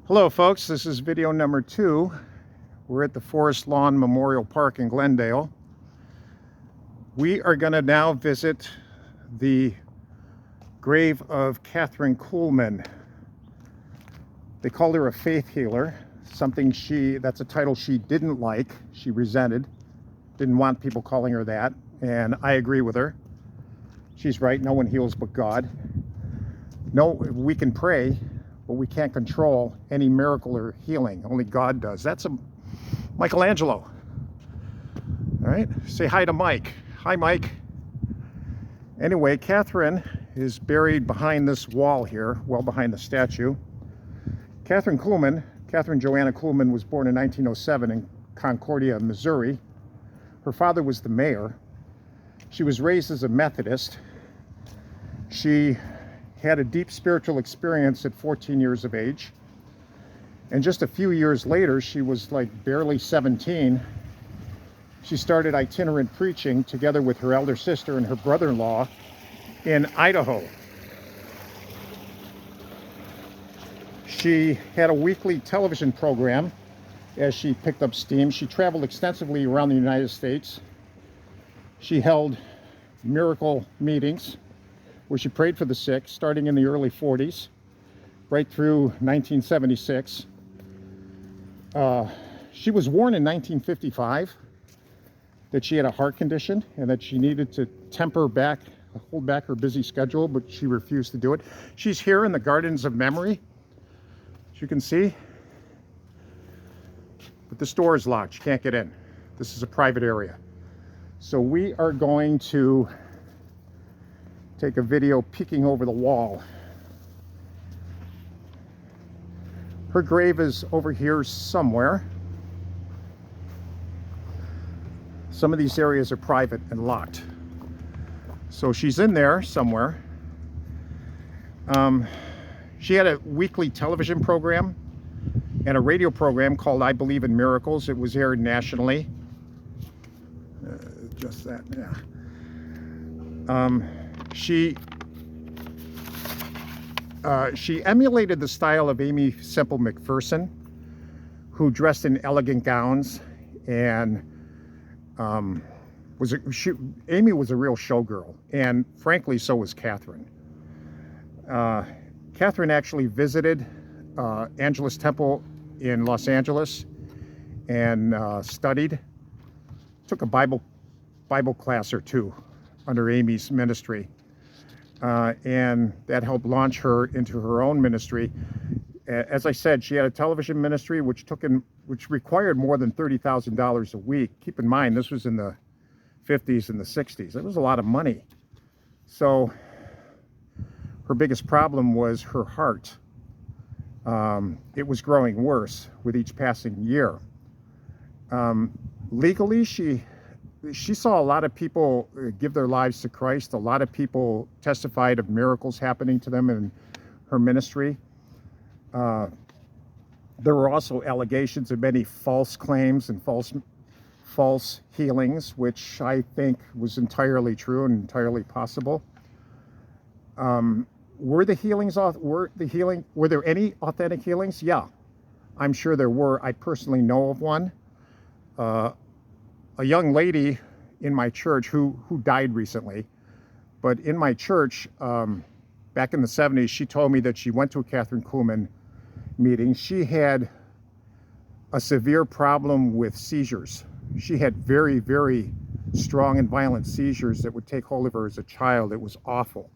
Hello folks, this is video number 2. We're at the Forest Lawn Memorial Park in Glendale. We are going to now visit the grave of Kathryn Kuhlman. They called her a faith healer, that's a title she didn't like, she resented, didn't want people calling her that, and I agree with her. She's right, no one heals but God. No, we can pray, but we can't control any miracle or healing. Only God does. That's a Michelangelo. All right, say hi to Mike. Hi, Mike. Anyway, Kathryn is buried behind this wall here, well behind the statue. Kathryn Joanna Kuhlman was born in 1907 in Concordia, Missouri. Her father was the mayor. She was raised as a Methodist. She had a deep spiritual experience at 14 years of age. And just a few years later, she was like barely 17. She started itinerant preaching together with her elder sister and her brother-in-law in Idaho. She had a weekly television program as she picked up steam. She traveled extensively around the United States. She held miracle meetings where she prayed for the sick, starting in the early 40s, right through 1976. She was warned in 1955 that she had a heart condition and that she needed to hold back her busy schedule, but she refused to do it. She's here in the Gardens of Memory, as you can see. But this door is locked, you can't get in. This is a private area. So we are going to take a video peeking over the wall. Her grave is over here somewhere. Some of these areas are private and locked. So she's in there somewhere. She had a weekly television program and a radio program called I Believe in Miracles. It was aired nationally. Just that, yeah. She emulated the style of Aimee Semple McPherson, who dressed in elegant gowns, and Aimee was a real showgirl, and frankly, so was Kathryn. Kathryn actually visited Angelus Temple in Los Angeles and studied, took a Bible class or two under Aimee's ministry. And that helped launch her into her own ministry. As I said, she had a television ministry which required more than $30,000 a week. Keep in mind, this was in the 50s and the 60s. It was a lot of money. So her biggest problem was her heart. It was growing worse with each passing year. Legally, she saw a lot of people give their lives to Christ. A lot of people testified of miracles happening to them in her ministry. There were also allegations of many false claims and false healings, which I think was entirely true and entirely possible. Were there any authentic healings? Yeah, I'm sure there were. I personally know of one. A young lady in my church who died recently, but in my church, back in the 70s, she told me that she went to a Kathryn Kuhlman meeting. She had a severe problem with seizures. She had very, very strong and violent seizures that would take hold of her as a child. It was awful.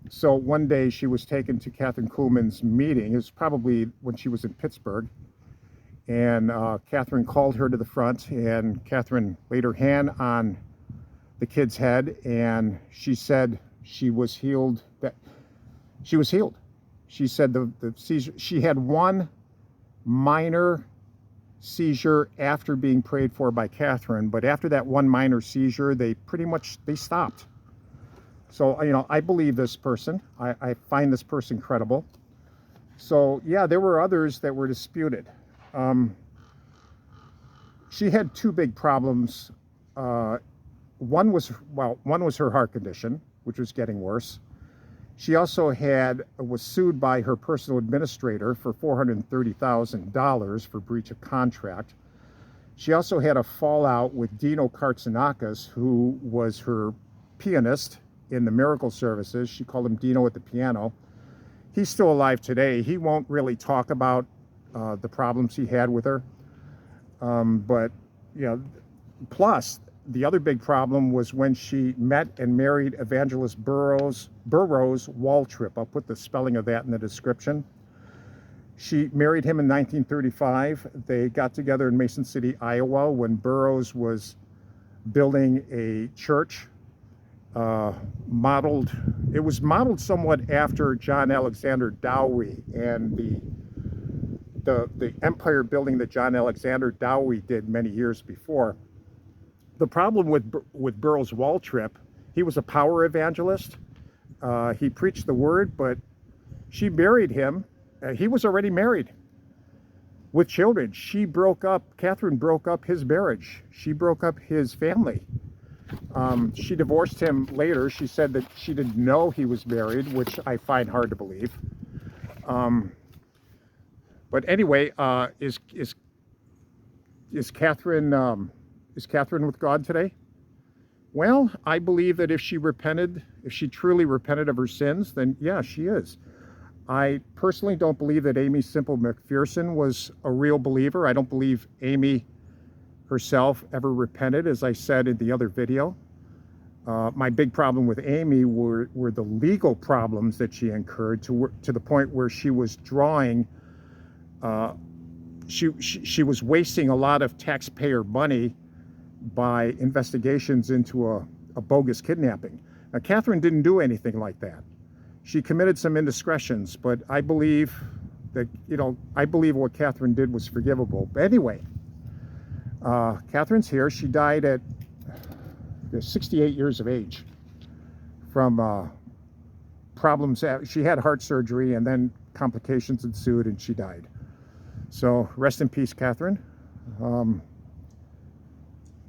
So one day she was taken to Kathryn Kuhlman's meeting. It was probably when she was in Pittsburgh. And Kathryn called her to the front, and Kathryn laid her hand on the kid's head, and she said she was healed. She was healed. She said the seizure. She had one minor seizure after being prayed for by Kathryn, but after that one minor seizure, they stopped. So I believe this person. I find this person credible. So yeah, there were others that were disputed. She had two big problems. One was her heart condition, which was getting worse. She also was sued by her personal administrator for $430,000 for breach of contract. She also had a fallout with Dino Kartsonakis, who was her pianist in the miracle services. She called him Dino at the piano. He's still alive today. He won't really talk about the problems he had with her. But, you know, plus, the other big problem was when she met and married evangelist Burroughs Waltrip. I'll put the spelling of that in the description. She married him in 1935. They got together in Mason City, Iowa, when Burroughs was building a church modeled. It was modeled somewhat after John Alexander Dowie and the empire building that John Alexander Dowie did many years before. The problem with Burroughs Waltrip, he was a power evangelist. He preached the word, but she married him. He was already married with children. Kathryn broke up his marriage. She broke up his family. She divorced him later. She said that she didn't know he was married, which I find hard to believe. But anyway, is Kathryn with God today? Well, I believe that if she truly repented of her sins, then yeah, she is. I personally don't believe that Amy Simple McPherson was a real believer. I don't believe Amy herself ever repented, as I said in the other video. My big problem with Amy were the legal problems that she incurred to the point where she was drawing, she was wasting a lot of taxpayer money by investigations into a bogus kidnapping. Now, Kathryn didn't do anything like that. She committed some indiscretions, but I believe that, I believe what Kathryn did was forgivable. But anyway, Kathryn's here. She died at 68 years of age from problems. She had heart surgery and then complications ensued and she died. So rest in peace, Kathryn.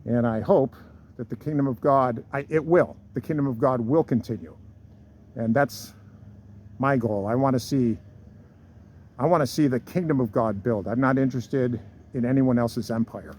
And I hope that the kingdom of God, the kingdom of God will continue. And that's my goal. I want to see the kingdom of God build. I'm not interested in anyone else's empire.